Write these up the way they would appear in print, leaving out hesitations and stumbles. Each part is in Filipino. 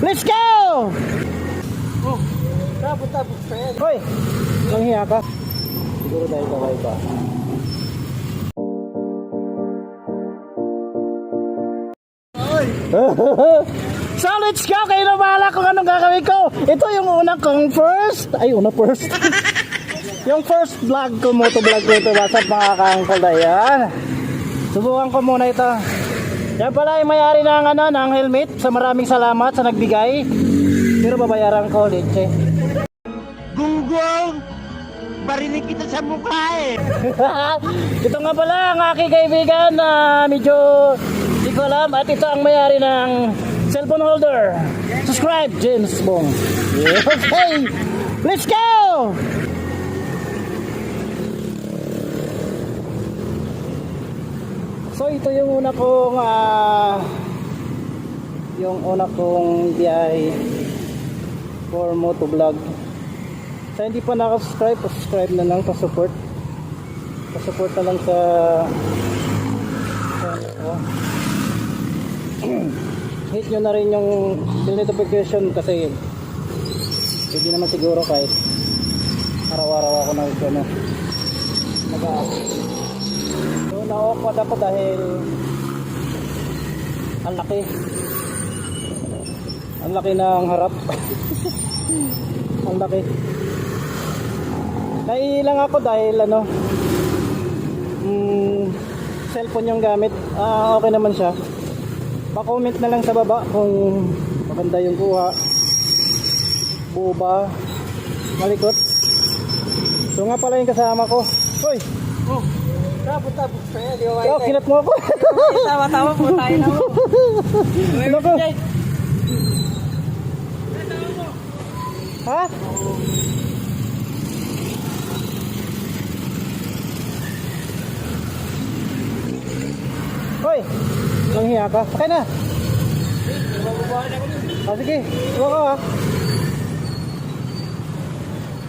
Let's go! Oh, tapos pa yan. Hoy, langhiya ka. Siguro dahil kaway pa. So let's go! Kayo na bahala kung anong gagawin ko. Ito yung unang kong first. Ay, first. Yung first vlog ko, motovlog ko ito. What's up mga ka-uncle na yan. Subukan ko muna ito. Yan pala yung may-ari ng helmet. So maraming salamat sa nagbigay. Pero babayaran ko, leche. Gunggong! Barinig kita sa mukha eh! Ito nga pala ang aking kaibigan na medyo di ko alam. At ito ang may-ari ng cellphone holder. Subscribe, James Bong. Okay, let's go! So ito yung una kong biyahe for motovlog. Sa hindi pa nakasubscribe, subscribe na lang, pa-support na lang sa hit nyo na rin yung bell notification kasi hindi naman siguro kahit araw-araw ako nag-upload. So na-awkward ako dahil ang laki ng harap. Ang laki. Naiilang ako dahil cellphone yung gamit. Okay naman siya. Pa-comment na lang sa baba kung maganda yung kuha, buo ba, malikot. So nga pala yung kasama ko. Hoy! Oh, tapos pa yan. Oh, kinat mo ako. Tawa-tawa po tayo na mo. Naku. Ha? Hoy! Langhiya ka. Sakay na. Sige. Iwa ka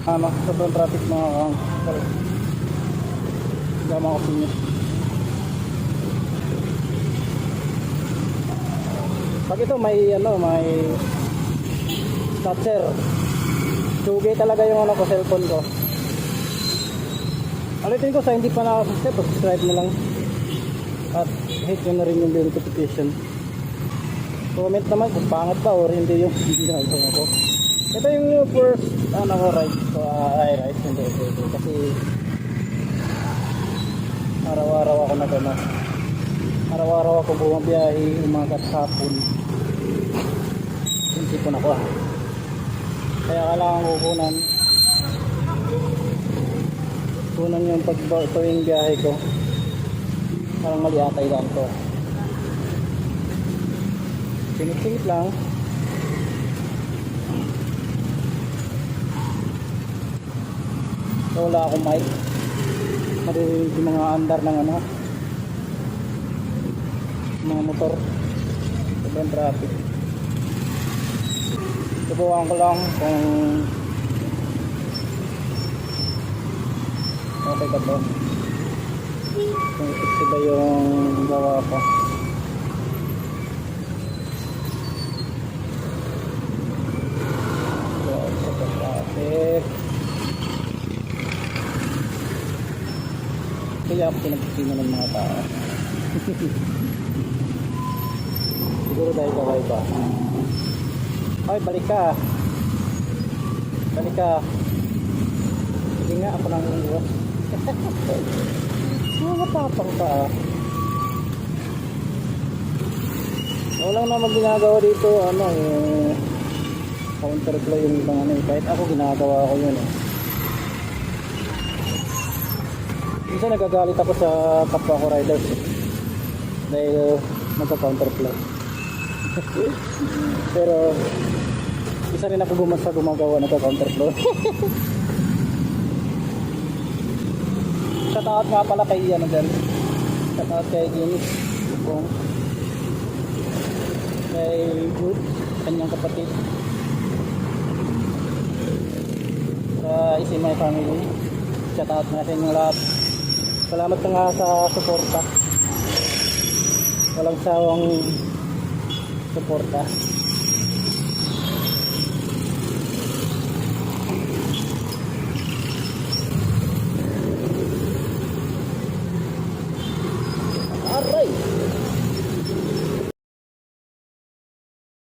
ha. Sobrang traffic mga kang. Gama ko sa inyo. Pag ito may toucher. Sugay talaga yung cellphone ko. Alitin ko sa hindi pa nakasubscribe na lang. At hit nyo na rin yung notification. Comment naman kung pangat pa or hindi yung ginagawa ko. Ito yung first ride ko. Ride hindi. Kasi araw-araw ako araw-araw ako bumabiyahe, umagat hapon. Sinsipon ako kaya kailangan ko kunan yung tuwing biyahe ko. Parang mali atay lang to. Singit-singit lang. So wala akong mic. Maririnig yung mga andar ng mga motor. Sobrang traffic. Subukan ko lang kung okay ka to. Kung ito ba yung gawa ko. So, sa traffic. Kaya ako pinagpipino ng mga tao. Siguro dahil kaway ba? Ay, balik ka. Sige nga, ako nang iwas. Matapang ka. Walang naman ginagawa dito, counterplay yung ibang kahit ako ginagawa ko yun Minsan nagagalit ako sa kapwa ko riders dahil nagka-counterplay. Pero isa rin ako gumagawa nagka-counterplay. Shoutout nga pala kay shoutout kay James Bong, kay Jude, kanyang kapatid, sa Isimay family. Shoutout nga sa inyong lahat. Salamat nga sa suporta. Walang sawang suporta.